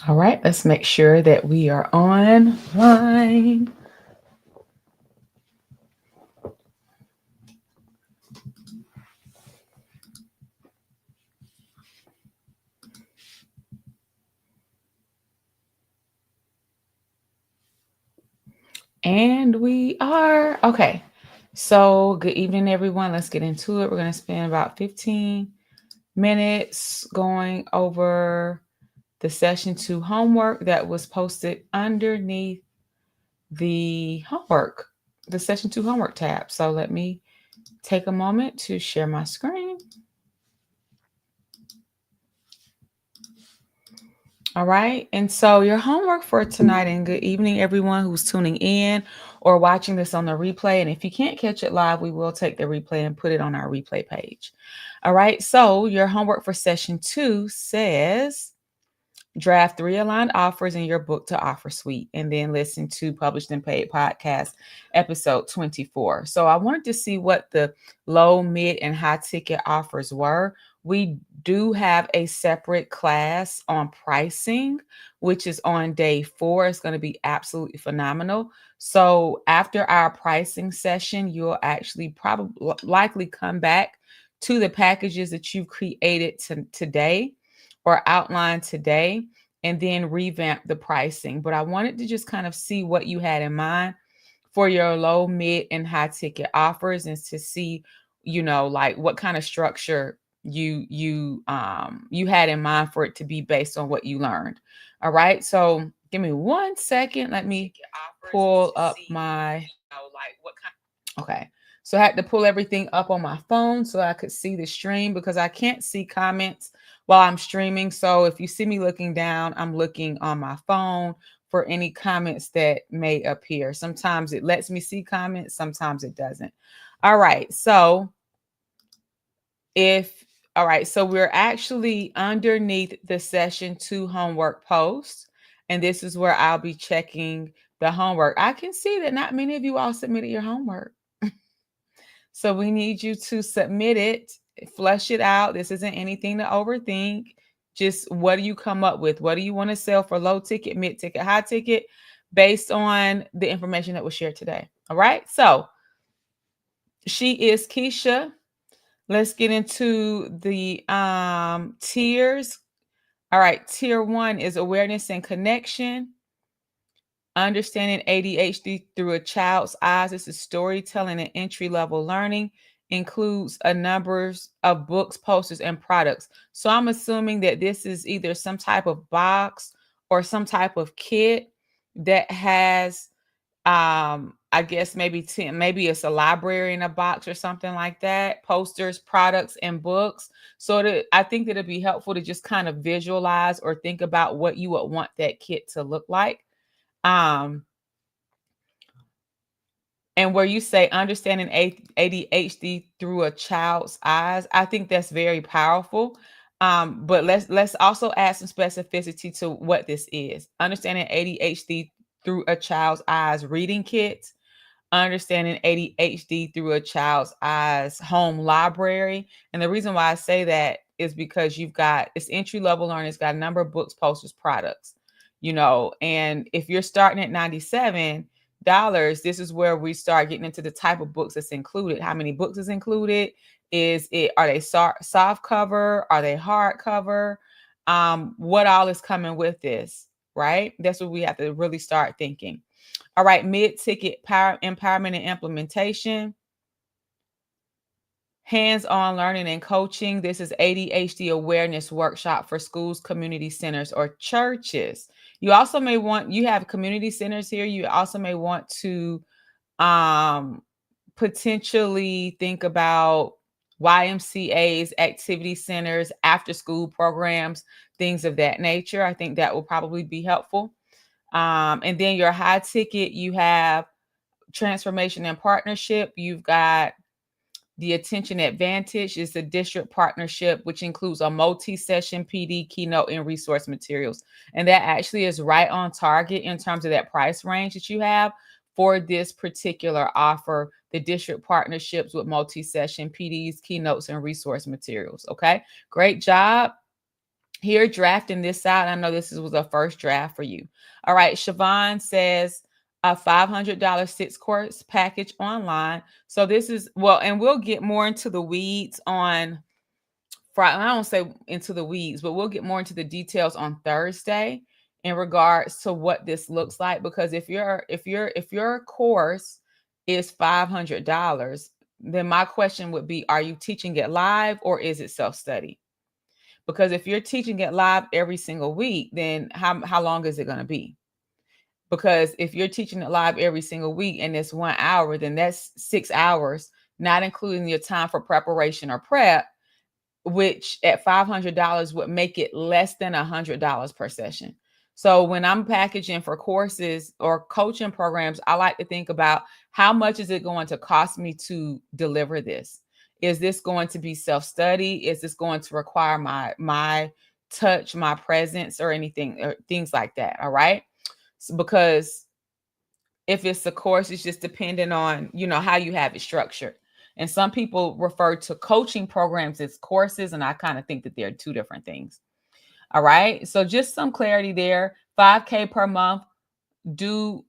All right, let's make sure that we are online. And we are. Okay. So, good evening, everyone. Let's get into it. We're going to spend about 15 minutes going over the session 2 homework that was posted underneath the homework, the session 2 homework tab. So, let me take a moment to share my screen. All right. And so your homework for tonight, and good evening, everyone who's tuning in or watching this on the replay. And if you can't catch it live, we will take the replay and put it on our replay page. All right. So your homework for session 2 says draft 3 aligned offers in your book to offer suite, and then listen to Published and Paid podcast episode 24. So I wanted to see what the low, mid, and high ticket offers were. We do have a separate class on pricing, which is on day 4. It's going to be absolutely phenomenal. So after our pricing session, you'll actually probably likely come back to the packages that you've created today or outlined today, and then revamp the pricing. But I wanted to just kind of see what you had in mind for your low, mid, and high ticket offers, and to see, like what kind of structure you had in mind for it to be based on what you learned. All right. So give me 1 second. Let me pull up my okay. So I had to pull everything up on my phone so I could see the stream, because I can't see comments while I'm streaming. So if you see me looking down, I'm looking on my phone for any comments that may appear. Sometimes it lets me see comments, sometimes it doesn't. All right. So we're actually underneath the session 2 homework post, and this is where I'll be checking the homework. I can see that not many of you all submitted your homework. So we need you to submit it, flush it out. This isn't anything to overthink. Just what do you come up with? What do you want to sell for low ticket, mid ticket, high ticket, based on the information that was shared today? All right. So she is 𝐏𝐻𝐢𝐬𝐡𝐞𝐝. Let's get into the tiers. All right. Tier 1 is awareness and connection. Understanding ADHD through a child's eyes. This is storytelling and entry-level learning. Includes a number of books, posters, and products. So I'm assuming that this is either some type of box or some type of kit that has, I guess maybe maybe it's a library in a box or something like that. Posters, products, and books. So I think that it'd be helpful to just kind of visualize or think about what you would want that kit to look like. And where you say understanding ADHD through a child's eyes, I think that's very powerful. But let's also add some specificity to what this is. Understanding ADHD through a child's eyes reading kit, understanding ADHD through a child's eyes home library. And the reason why I say that is because it's entry level learning. It's got a number of books, posters, products, and if you're starting at $97, this is where we start getting into the type of books that's included. How many books is included? Are they soft cover? Are they hard cover? What all is coming with this, right? That's what we have to really start thinking. All right, mid-ticket power empowerment and implementation. Hands-on learning and coaching. This is ADHD awareness workshop for schools, community centers, or churches. You have community centers here. You also may want to potentially think about YMCA's, activity centers, after school programs, things of that nature. I think that will probably be helpful. And then your high ticket, you have transformation and partnership. You've got the Attention Advantage is a district partnership, which includes a multi-session PD, keynote, and resource materials. And that actually is right on target in terms of that price range that you have for this particular offer, the district partnerships with multi-session PDs, keynotes, and resource materials. Okay, great job. here drafting this out. I know this was a first draft for you. All right, Siobhan says a $500 6-course package online. So this is, well, and we'll get more into the weeds on Friday. I don't say into the weeds, but we'll get more into the details on Thursday in regards to what this looks like. Because if your course is $500, then my question would be, are you teaching it live or is it self-study? Because if you're teaching it live every single week, then how long is it going to be? Because if you're teaching it live every single week and it's 1 hour, then that's 6 hours, not including your time for preparation or prep, which at $500 would make it less than $100 per session. So when I'm packaging for courses or coaching programs, I like to think about how much is it going to cost me to deliver this? Is this going to be self-study? Is this going to require my touch, my presence, or anything, or things like that? All right. So because if it's a course, it's just depending on, how you have it structured. And some people refer to coaching programs as courses, and I kind of think that they're two different things. All right. So just some clarity there. $5K per month. Do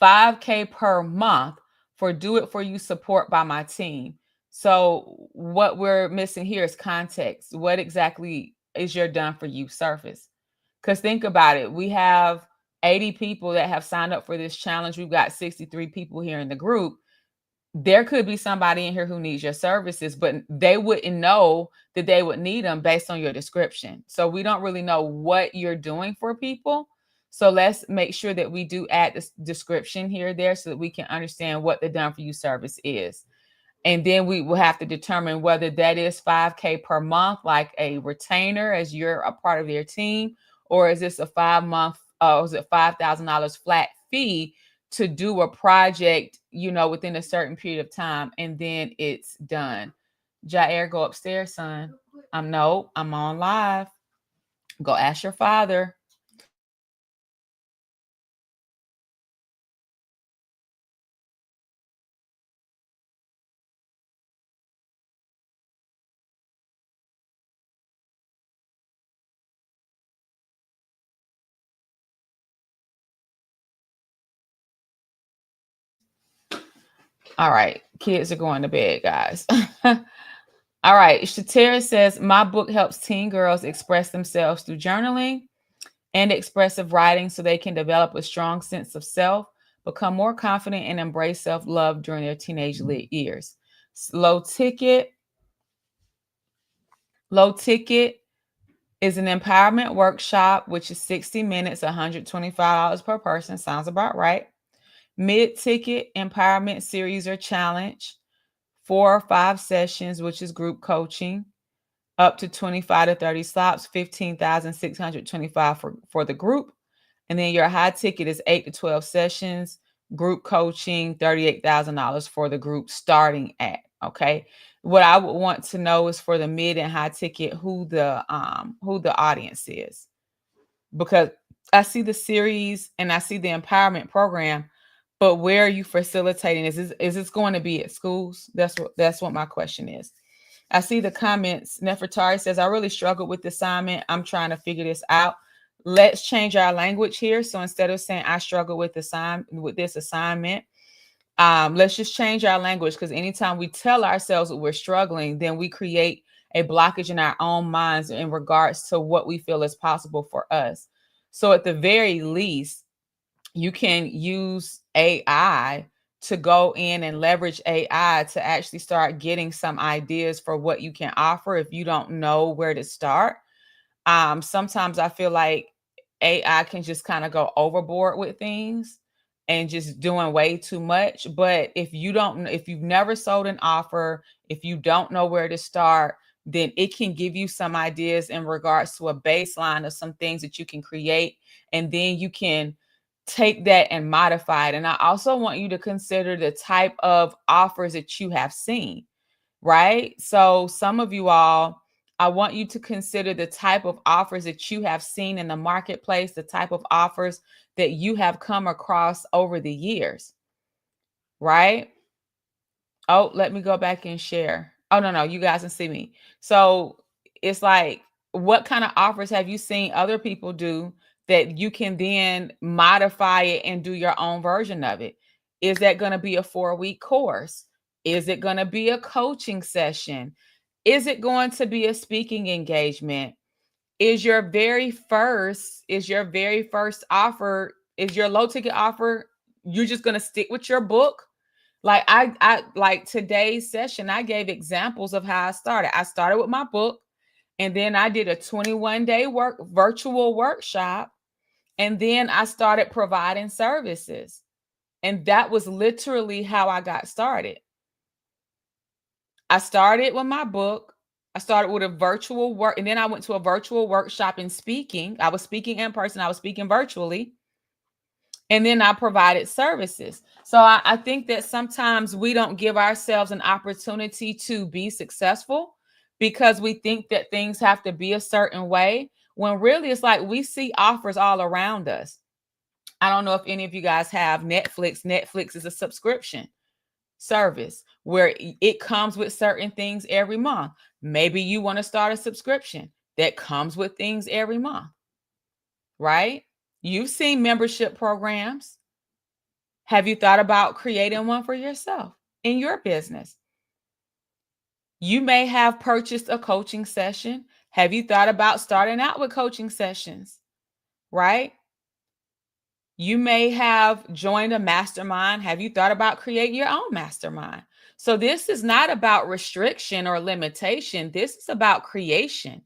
$5K per month for do it for you support by my team. So what we're missing here is context. What exactly is your done for you service? Because think about it. We have 80 people that have signed up for this challenge. We've got 63 people here in the group. There could be somebody in here who needs your services, but they wouldn't know that they would need them based on your description. So we don't really know what you're doing for people. So let's make sure that we do add this description here there so that we can understand what the done for you service is. And then we will have to determine whether that is $5K per month, like a retainer as you're a part of their team, or is this a 5-month, is it $5,000 flat fee to do a project, within a certain period of time, and then it's done. Jair, go upstairs, son. I'm on live. Go ask your father. All right, kids are going to bed, guys. All right, Shatera says, my book helps teen girls express themselves through journaling and expressive writing so they can develop a strong sense of self, become more confident, and embrace self-love during their teenage years. Low ticket is an empowerment workshop, which is 60 minutes, $125 per person. Sounds about right. Mid-ticket empowerment series or challenge, 4 or 5 sessions, which is group coaching, up to 25 to 30 slots, $15,625 for the group. And then your high ticket is 8 to 12 sessions, group coaching, $38,000 for the group starting at. Okay. What I would want to know is for the mid and high ticket, who the audience is, because I see the series and I see the empowerment program, but where are you facilitating? Is this going to be at schools? That's what my question is. I see the comments. Nefertari says, I really struggled with the assignment. I'm trying to figure this out. Let's change our language here. So instead of saying I struggle with this assignment, let's just change our language, because anytime we tell ourselves that we're struggling, then we create a blockage in our own minds in regards to what we feel is possible for us. So at the very least, you can use AI to go in and leverage AI to actually start getting some ideas for what you can offer if you don't know where to start. Sometimes I feel like AI can just kind of go overboard with things and just doing way too much. But if you've never sold an offer, if you don't know where to start, then it can give you some ideas in regards to a baseline of some things that you can create. And then you can take that and modify it. And I also want you to consider the type of offers that you have seen, right? So some of you all, I want you to consider the type of offers that you have seen in the marketplace, the type of offers that you have come across over the years, right? Oh, let me go back and share. Oh, no, you guys can see me. So it's like What kind of offers have you seen other people do that you can then modify it and do your own version of it? Is that going to be a 4-week course? Is it going to be a coaching session? Is it going to be a speaking engagement? Is your very first offer, is your low ticket offer, you're just going to stick with your book? Like I like today's session, I gave examples of how I started. I started with my book, and then I did a 21-day virtual workshop, and then I started providing services. And that was literally how I got started. I started with my book. I started with a virtual work, and then I went to a virtual workshop in speaking. I was speaking in person, I was speaking virtually, and then I provided services. So I think that sometimes we don't give ourselves an opportunity to be successful because we think that things have to be a certain way, when really it's like we see offers all around us. I don't know if any of you guys have Netflix. Netflix is a subscription service where it comes with certain things every month. Maybe you want to start a subscription that comes with things every month, right? You've seen membership programs. Have you thought about creating one for yourself in your business? You may have purchased a coaching session. Have you thought about starting out with coaching sessions, right? You may have joined a mastermind. Have you thought about creating your own mastermind? So this is not about restriction or limitation. This is about creation.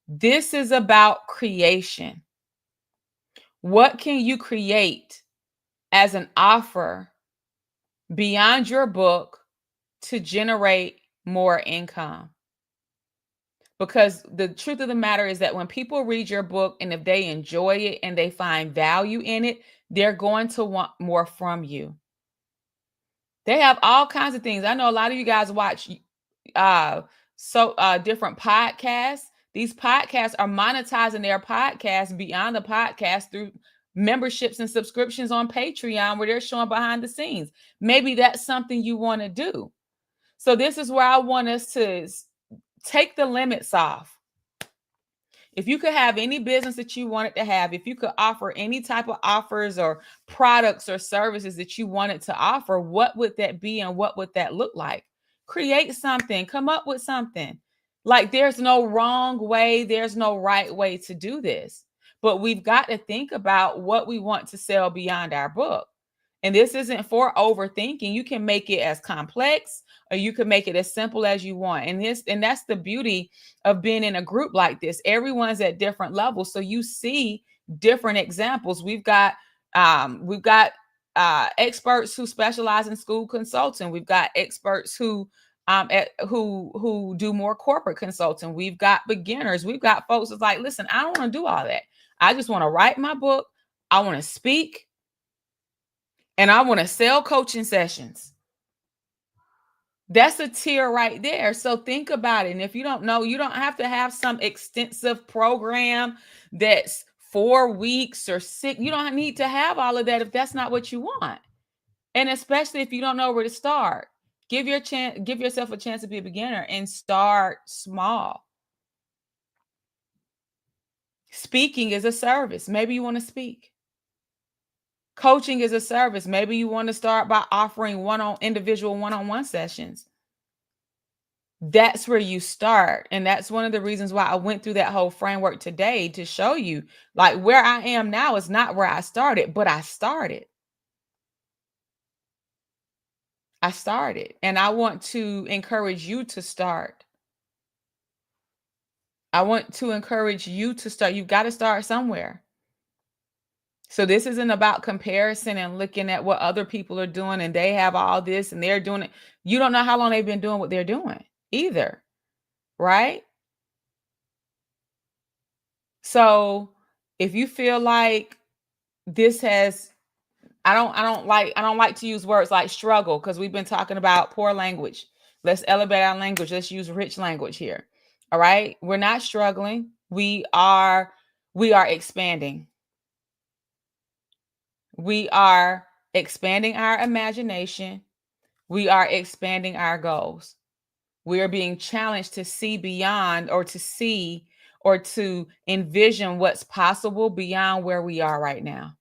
This is about creation. What can you create as an offer beyond your book to generate more income? Because the truth of the matter is that when people read your book and if they enjoy it and they find value in it, they're going to want more from you. They have all kinds of things. I know a lot of you guys watch different podcasts. These podcasts are monetizing their podcasts beyond the podcast through memberships and subscriptions on Patreon, where they're showing behind the scenes. Maybe that's something you want to do. So this is where I want us to take the limits off. If you could have any business that you wanted to have, if you could offer any type of offers or products or services that you wanted to offer, what would that be and what would that look like? Create something, come up with something. Like there's no wrong way, there's no right way to do this. But we've got to think about what we want to sell beyond our book. And this isn't for overthinking. You can make it as complex or you can make it as simple as you want. And that's the beauty of being in a group like this. Everyone's at different levels, so you see different examples. We've got experts who specialize in school consulting. We've got experts who do more corporate consulting. We've got beginners. We've got folks that's like, listen, I don't want to do all that. I just want to write my book. I want to speak. And I want to sell coaching sessions. That's a tier right there. So think about it. And if you don't know, you don't have to have some extensive program that's 4 weeks or 6. You don't need to have all of that if that's not what you want. And especially if you don't know where to start, give yourself a chance to be a beginner and start small. Speaking is a service. Maybe you want to speak. Coaching is a service. Maybe you want to start by offering individual one-on-one sessions. That's where you start. And that's one of the reasons why I went through that whole framework today, to show you like where I am now is not where I started, but I started. And I want to encourage you to start. I want to encourage you to start. You've got to start somewhere. So this isn't about comparison and looking at what other people are doing and they have all this and they're doing it. You don't know how long they've been doing what they're doing either, right? So if you feel like this has, I don't like to use words like struggle, because we've been talking about poor language. Let's elevate our language. Let's use rich language here. All right. We're not struggling. We are expanding. We are expanding our imagination. We are expanding our goals. We are being challenged to see beyond, or to see, or to envision what's possible beyond where we are right now.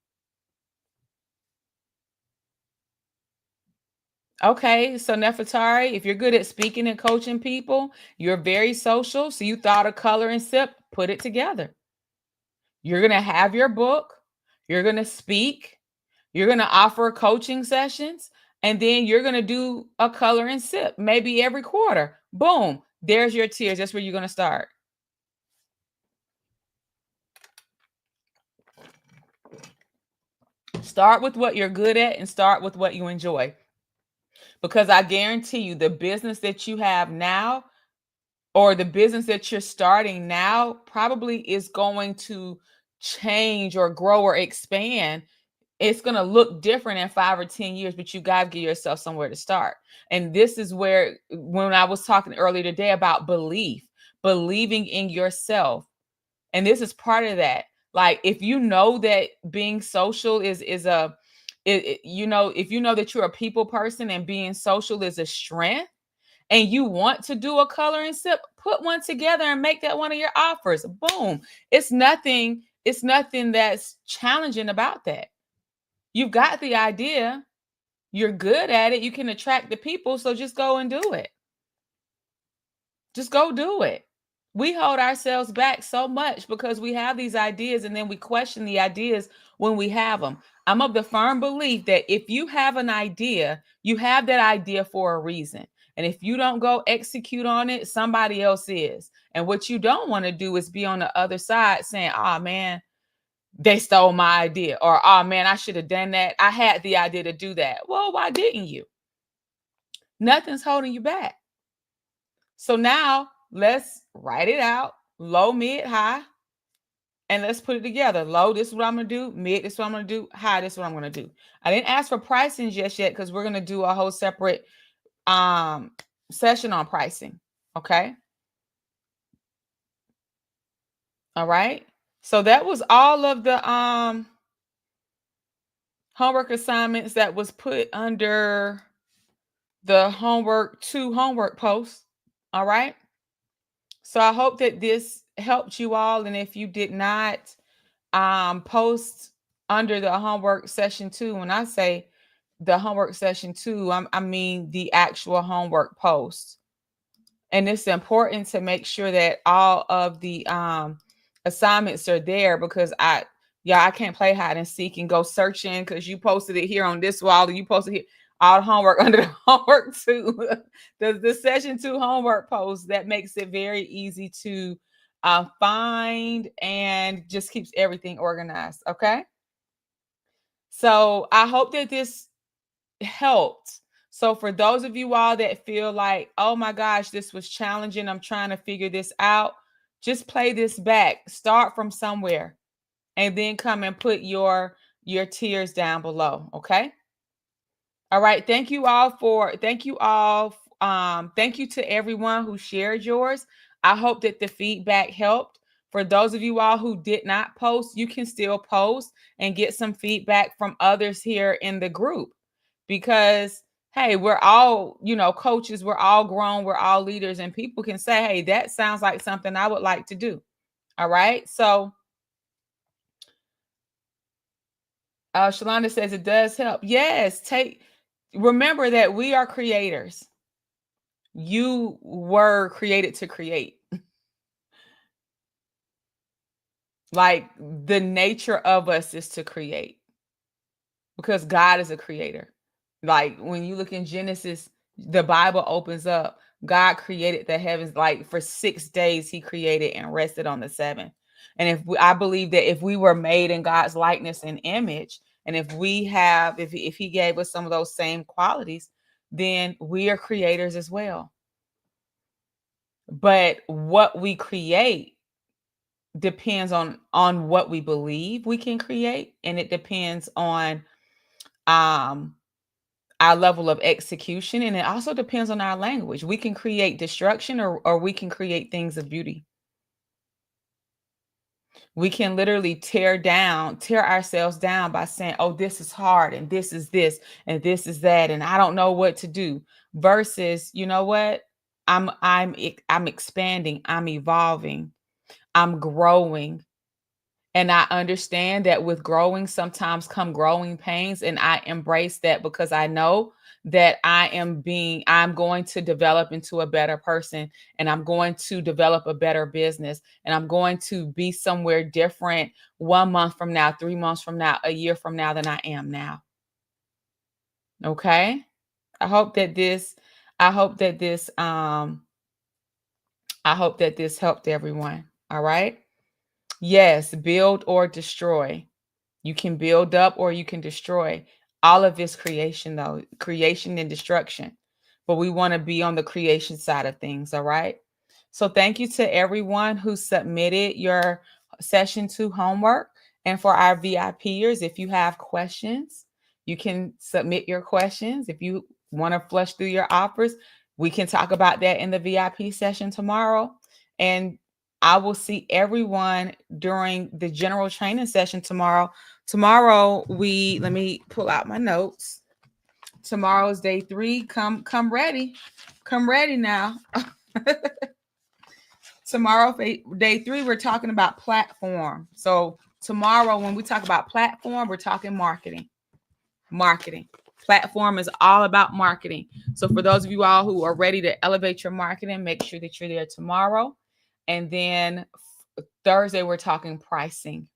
Okay, so Nefertari, if you're good at speaking and coaching people, you're very social. So you thought of color and sip, put it together. You're going to have your book, you're going to speak, you're going to offer coaching sessions, and then you're going to do a color and sip maybe every quarter. Boom, there's your tears. That's where you're going to start. Start with what you're good at and start with what you enjoy. Because I guarantee you, the business that you have now, or the business that you're starting now, probably is going to change or grow or expand. It's going to look different in 5 or 10 years, but you got to give yourself somewhere to start. And this is where, when I was talking earlier today about believing in yourself, and this is part of that. Like, if you know that being social is a, you know, if you know that you're a people person and being social is a strength, and you want to do a color and sip, put one together and make that one of your offers. Boom. It's nothing that's challenging about that. You've got the idea. You're good at it. You can attract the people. So just go and do it. Just go do it. We hold ourselves back so much because we have these ideas and then we question the ideas when we have them. I'm of the firm belief that if you have an idea, you have that idea for a reason. And if you don't go execute on it, somebody else is. And what you don't want to do is be on the other side saying, oh man, they stole my idea. Or, oh man, I should have done that. I had the idea to do that. Well, why didn't you? Nothing's holding you back. So now let's write it out, low, mid, high, and let's put it together. Low, this is what I'm going to do. Mid, this is what I'm going to do. High, this is what I'm going to do. I didn't ask for pricing just yet because we're going to do a whole separate session on pricing. Okay. All right. So that was all of the homework assignments that was put under the homework 2 homework post. All right. So I hope that this helped you all. And if you did not post under the homework session 2, when I say the homework session 2, I mean the actual homework post. And it's important to make sure that all of the assignments are there, because I can't play hide and seek and go searching because you posted it here on this wall and you posted here all the homework under the homework 2. the session 2 homework post that makes it very easy to find and just keeps everything organized. Okay. So I hope that this helped. So for those of you all that feel like, oh my gosh, this was challenging, I'm trying to figure this out, just play this back. Start from somewhere and then come and put your tiers down below. Okay. All right. Thank you all. Thank you to everyone who shared yours. I hope that the feedback helped. For those of you all who did not post, you can still post and get some feedback from others here in the group, because hey, we're all, coaches, we're all grown, we're all leaders, and people can say, hey, that sounds like something I would like to do. All right. So Shalonda says it does help. Yes. Remember that we are creators. You were created to create. Like, the nature of us is to create, because God is a creator. Like, when you look in Genesis, the Bible opens up, God created the heavens, like for 6 days he created and rested on the 7th. And I believe that if we were made in God's likeness and image, and if he gave us some of those same qualities, then we are creators as well. But what we create depends on what we believe we can create, and it depends on our level of execution, and it also depends on our language. We can create destruction, or we can create things of beauty. We can literally tear ourselves down by saying, oh, this is hard, and this is this, and this is that, and I don't know what to do. Versus, you know what? I'm expanding, I'm evolving, I'm growing. And I understand that with growing sometimes come growing pains. And I embrace that because I know that I'm going to develop into a better person, and I'm going to develop a better business, and I'm going to be somewhere different 1 month from now, 3 months from now, a year from now than I am now. Okay. I hope that this, I hope that this, I hope that this helped everyone. All right. Yes, build or destroy. You can build up or you can destroy. All of this creation, though, creation and destruction. But we want to be on the creation side of things. All right. So thank you to everyone who submitted your session 2 homework. And for our VIPers, if you have questions, you can submit your questions. If you want to flush through your offers, we can talk about that in the VIP session tomorrow. And I will see everyone during the general training session tomorrow. Tomorrow, let me pull out my notes. Tomorrow's day 3. Come ready. Come ready now. Tomorrow, day 3, we're talking about platform. So tomorrow, when we talk about platform, we're talking marketing. Marketing. Platform is all about marketing. So for those of you all who are ready to elevate your marketing, make sure that you're there tomorrow. And then Thursday, we're talking pricing.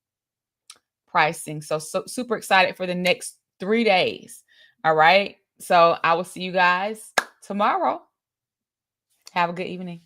So super excited for the next 3 days. All right. So I will see you guys tomorrow. Have a good evening.